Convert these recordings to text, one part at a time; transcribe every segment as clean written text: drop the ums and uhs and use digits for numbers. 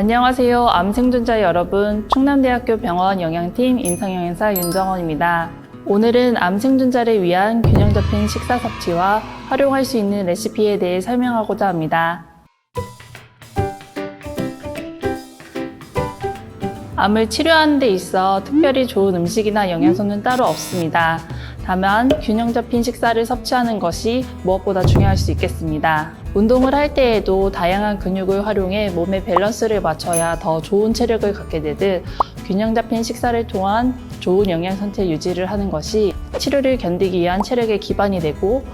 안녕하세요. 암 생존자 여러분, 충남대학교 병원 영양팀 임상영양사 윤정원입니다. 오늘은 암 생존자를 위한 균형 잡힌 식사 섭취와 활용할 수 있는 레시피에 대해 설명하고자 합니다. 암을 치료하는 데 있어 특별히 좋은 음식이나 영양소는 따로 없습니다. 다만 균형 잡힌 식사를 섭취하는 것이 무엇보다 중요할 수 있겠습니다. 운동을 할 때에도 다양한 근육을 활용해 몸의 밸런스를 맞춰야 더 좋은 체력을 갖게 되듯 균형 잡힌 식사를 통한 좋은 영양 상태 유지를 하는 것이 치료를 견디기 위한 체력의 기반이 되고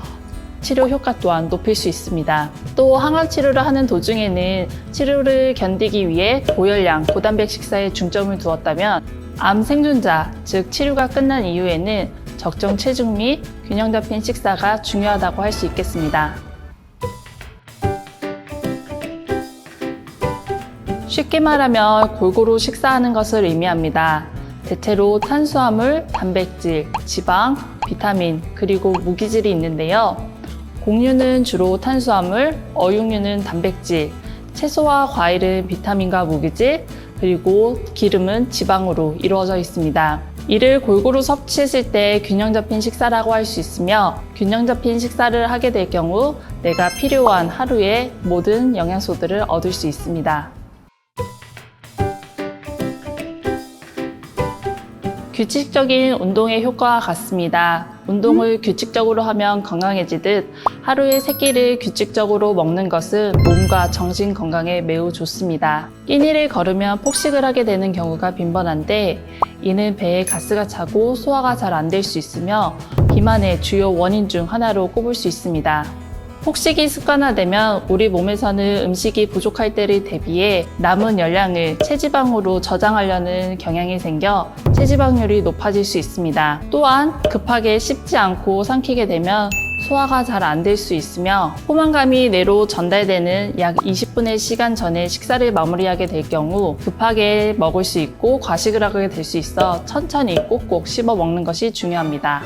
치료 효과 또한 높일 수 있습니다. 또 항암 치료를 하는 도중에는 치료를 견디기 위해 고열량, 고단백 식사에 중점을 두었다면 암 생존자, 즉 치료가 끝난 이후에는 적정 체중 및 균형 잡힌 식사가 중요하다고 할 수 있겠습니다. 쉽게 말하면 골고루 식사하는 것을 의미합니다. 대체로 탄수화물, 단백질, 지방, 비타민, 그리고 무기질이 있는데요. 곡류는 주로 탄수화물, 어육류는 단백질, 채소와 과일은 비타민과 무기질, 그리고 기름은 지방으로 이루어져 있습니다. 이를 골고루 섭취했을 때 균형 잡힌 식사라고 할 수 있으며, 균형 잡힌 식사를 하게 될 경우 내가 필요한 하루의 모든 영양소들을 얻을 수 있습니다. 규칙적인 운동의 효과와 같습니다. 운동을 규칙적으로 하면 건강해지듯 하루에 3끼를 규칙적으로 먹는 것은 몸과 정신 건강에 매우 좋습니다. 끼니를 거르면 폭식을 하게 되는 경우가 빈번한데 이는 배에 가스가 차고 소화가 잘 안 될 수 있으며 비만의 주요 원인 중 하나로 꼽을 수 있습니다. 폭식이 습관화되면 우리 몸에서는 음식이 부족할 때를 대비해 남은 열량을 체지방으로 저장하려는 경향이 생겨 체지방률이 높아질 수 있습니다. 또한 급하게 씹지 않고 삼키게 되면 소화가 잘 안 될 수 있으며 포만감이 뇌로 전달되는 약 20분의 시간 전에 식사를 마무리하게 될 경우 급하게 먹을 수 있고 과식을 하게 될 수 있어 천천히 꼭꼭 씹어 먹는 것이 중요합니다.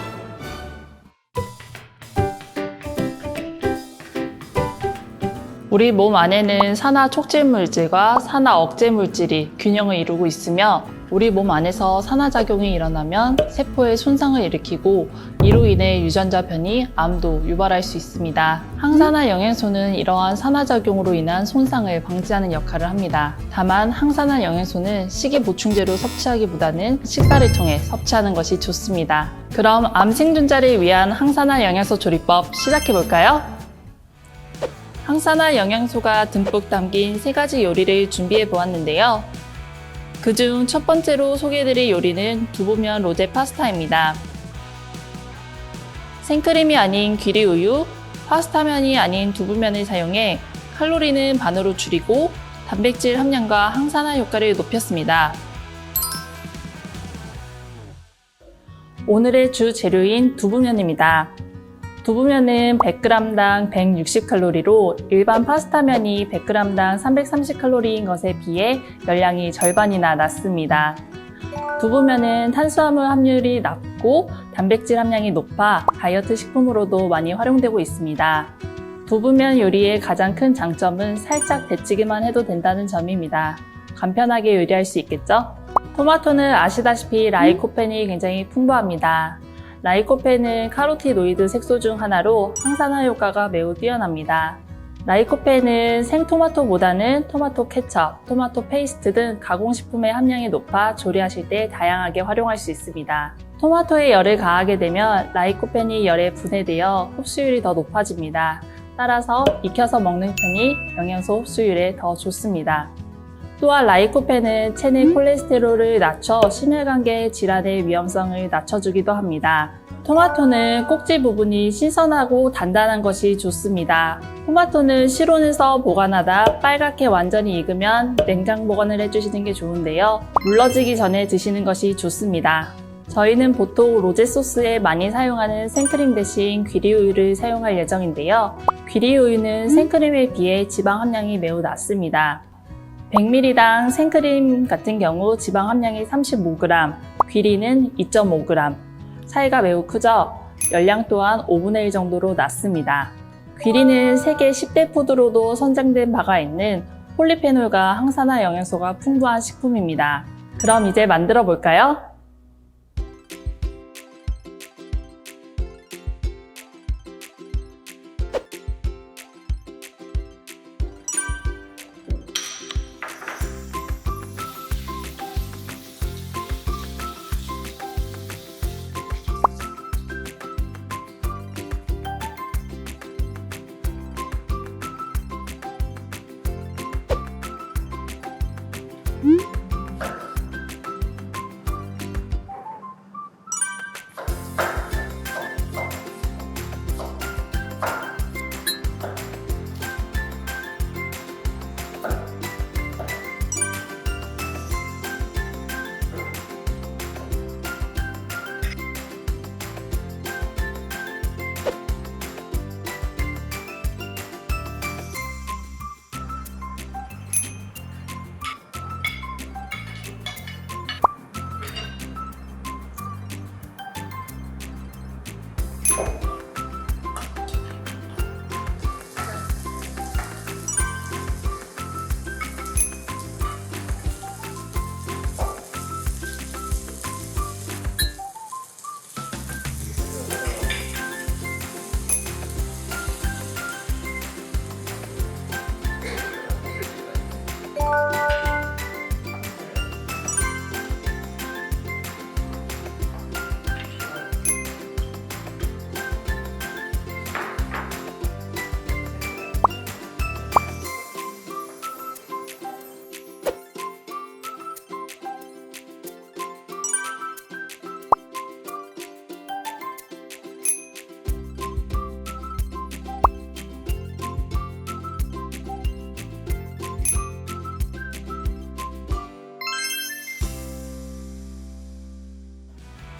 우리 몸 안에는 산화 촉진 물질과 산화 억제 물질이 균형을 이루고 있으며 우리 몸 안에서 산화작용이 일어나면 세포에 손상을 일으키고 이로 인해 유전자 변이, 암도 유발할 수 있습니다. 항산화 영양소는 이러한 산화작용으로 인한 손상을 방지하는 역할을 합니다. 다만 항산화 영양소는 식이 보충제로 섭취하기보다는 식사를 통해 섭취하는 것이 좋습니다. 그럼 암 생존자를 위한 항산화 영양소 조리법 시작해볼까요? 항산화 영양소가 듬뿍 담긴 3가지 요리를 준비해 보았는데요. 그중 첫 번째로 소개해드릴 요리는 두부면 로제 파스타입니다. 생크림이 아닌 귀리우유, 파스타면이 아닌 두부면을 사용해 칼로리는 반으로 줄이고 단백질 함량과 항산화 효과를 높였습니다. 오늘의 주 재료인 두부면입니다. 두부면은 100g당 160칼로리로 일반 파스타면이 100g당 330칼로리인 것에 비해 열량이 절반이나 낮습니다. 두부면은 탄수화물 함유율이 낮고 단백질 함량이 높아 다이어트 식품으로도 많이 활용되고 있습니다. 두부면 요리의 가장 큰 장점은 살짝 데치기만 해도 된다는 점입니다. 간편하게 요리할 수 있겠죠? 토마토는 아시다시피 라이코펜이 굉장히 풍부합니다. 라이코펜은 카로티노이드 색소 중 하나로 항산화 효과가 매우 뛰어납니다. 라이코펜은 생토마토보다는 토마토 케첩, 토마토 페이스트 등 가공식품의 함량이 높아 조리하실 때 다양하게 활용할 수 있습니다. 토마토에 열을 가하게 되면 라이코펜이 열에 분해되어 흡수율이 더 높아집니다. 따라서 익혀서 먹는 편이 영양소 흡수율에 더 좋습니다. 또한 라이코펜은 체내 콜레스테롤을 낮춰 심혈관계 질환의 위험성을 낮춰주기도 합니다. 토마토는 꼭지 부분이 신선하고 단단한 것이 좋습니다. 토마토는 실온에서 보관하다 빨갛게 완전히 익으면 냉장 보관을 해주시는 게 좋은데요. 물러지기 전에 드시는 것이 좋습니다. 저희는 보통 로제 소스에 많이 사용하는 생크림 대신 귀리우유를 사용할 예정인데요. 귀리우유는 생크림에 비해 지방 함량이 매우 낮습니다. 100ml당 생크림 같은 경우 지방 함량이 35g, 귀리는 2.5g. 차이가 매우 크죠? 열량 또한 5분의 1 정도로 낮습니다. 귀리는 세계 10대 푸드로도 선정된 바가 있는 폴리페놀과 항산화 영양소가 풍부한 식품입니다. 그럼 이제 만들어 볼까요?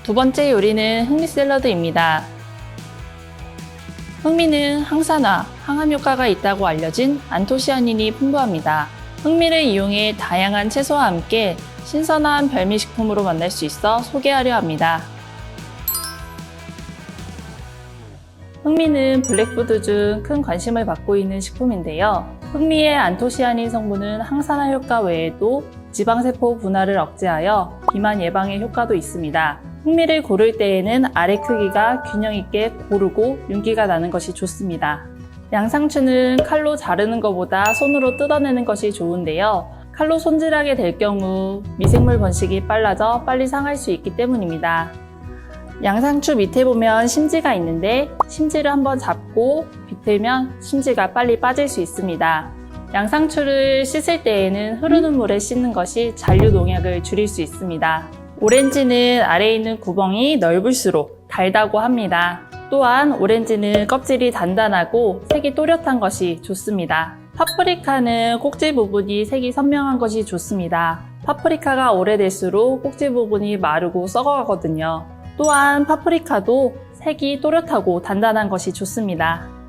두 번째 요리는 흑미 샐러드입니다. 흑미는 항산화, 항암 효과가 있다고 알려진 안토시아닌이 풍부합니다. 흑미를 이용해 다양한 채소와 함께 신선한 별미식품으로 만날 수 있어 소개하려 합니다. 흑미는 블랙푸드 중 큰 관심을 받고 있는 식품인데요. 흑미의 안토시아닌 성분은 항산화 효과 외에도 지방세포 분화를 억제하여 비만 예방에 효과도 있습니다. 흑미를 고를 때에는 알의 크기가 균형 있게 고르고 윤기가 나는 것이 좋습니다. 양상추는 칼로 자르는 것보다 손으로 뜯어내는 것이 좋은데요. 칼로 손질하게 될 경우 미생물 번식이 빨라져 빨리 상할 수 있기 때문입니다. 양상추 밑에 보면 심지가 있는데 심지를 한번 잡고 비틀면 심지가 빨리 빠질 수 있습니다. 양상추를 씻을 때에는 흐르는 물에 씻는 것이 잔류 농약을 줄일 수 있습니다. 오렌지는 아래에 있는 구멍이 넓을수록 달다고 합니다. 또한 오렌지는 껍질이 단단하고 색이 또렷한 것이 좋습니다. 파프리카는 꼭지 부분이 색이 선명한 것이 좋습니다. 파프리카가 오래될수록 꼭지 부분이 마르고 썩어가거든요. 또한 파프리카도 색이 또렷하고 단단한 것이 좋습니다.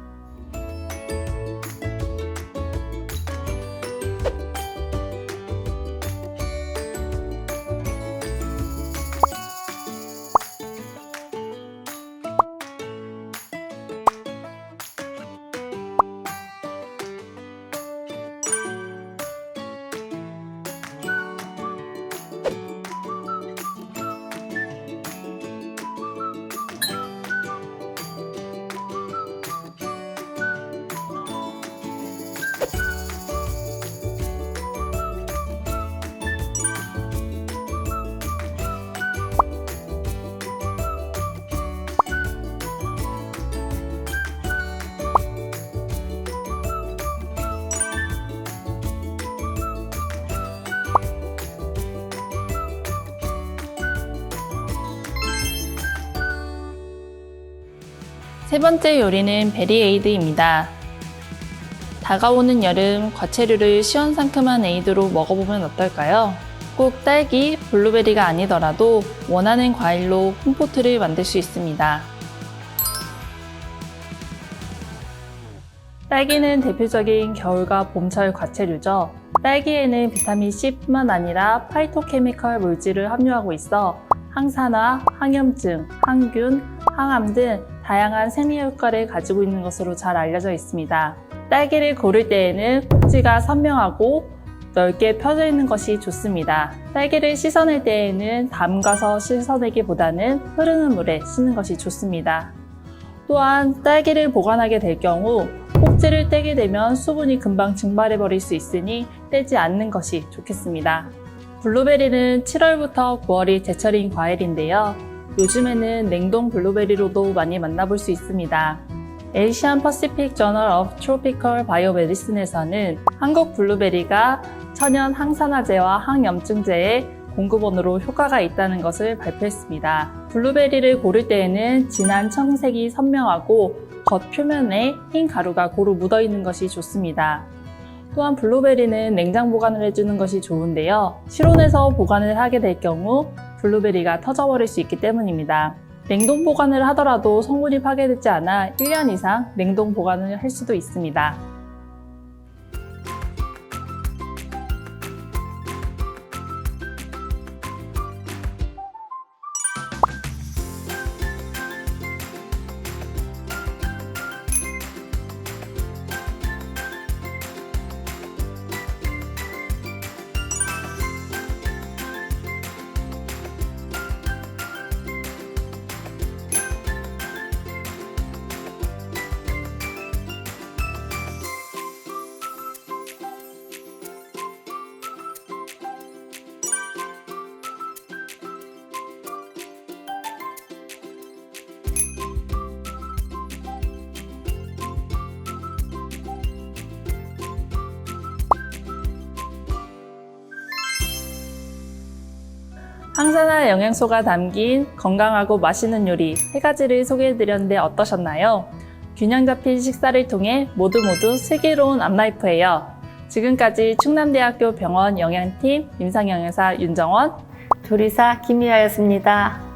세 번째 요리는 베리에이드입니다. 다가오는 여름 과채류를 시원상큼한 에이드로 먹어보면 어떨까요? 꼭 딸기, 블루베리가 아니더라도 원하는 과일로 콤포트를 만들 수 있습니다. 딸기는 대표적인 겨울과 봄철 과채류죠. 딸기에는 비타민 C뿐만 아니라 파이토케미컬 물질을 함유하고 있어 항산화, 항염증, 항균, 항암 등 다양한 생리 효과를 가지고 있는 것으로 잘 알려져 있습니다. 딸기를 고를 때에는 꼭지가 선명하고 넓게 펴져 있는 것이 좋습니다. 딸기를 씻어낼 때에는 담가서 씻어내기보다는 흐르는 물에 씻는 것이 좋습니다. 또한 딸기를 보관하게 될 경우 꼭지를 떼게 되면 수분이 금방 증발해 버릴 수 있으니 떼지 않는 것이 좋겠습니다. 블루베리는 7월부터 9월이 제철인 과일인데요. 요즘에는 냉동 블루베리로도 많이 만나볼 수 있습니다. Asian Pacific Journal of Tropical Biomedicine에서는 한국 블루베리가 천연 항산화제와 항염증제의 공급원으로 효과가 있다는 것을 발표했습니다. 블루베리를 고를 때에는 진한 청색이 선명하고 겉 표면에 흰 가루가 고루 묻어 있는 것이 좋습니다. 또한 블루베리는 냉장 보관을 해주는 것이 좋은데요. 실온에서 보관을 하게 될 경우 블루베리가 터져버릴 수 있기 때문입니다. 냉동 보관을 하더라도 성분이 파괴되지 않아 1년 이상 냉동 보관을 할 수도 있습니다. 항산화 영양소가 담긴 건강하고 맛있는 요리 3가지를 소개해드렸는데 어떠셨나요? 균형 잡힌 식사를 통해 모두 슬기로운 암라이프예요. 지금까지 충남대학교 병원 영양팀 임상영양사 윤정원, 조리사 김희아였습니다.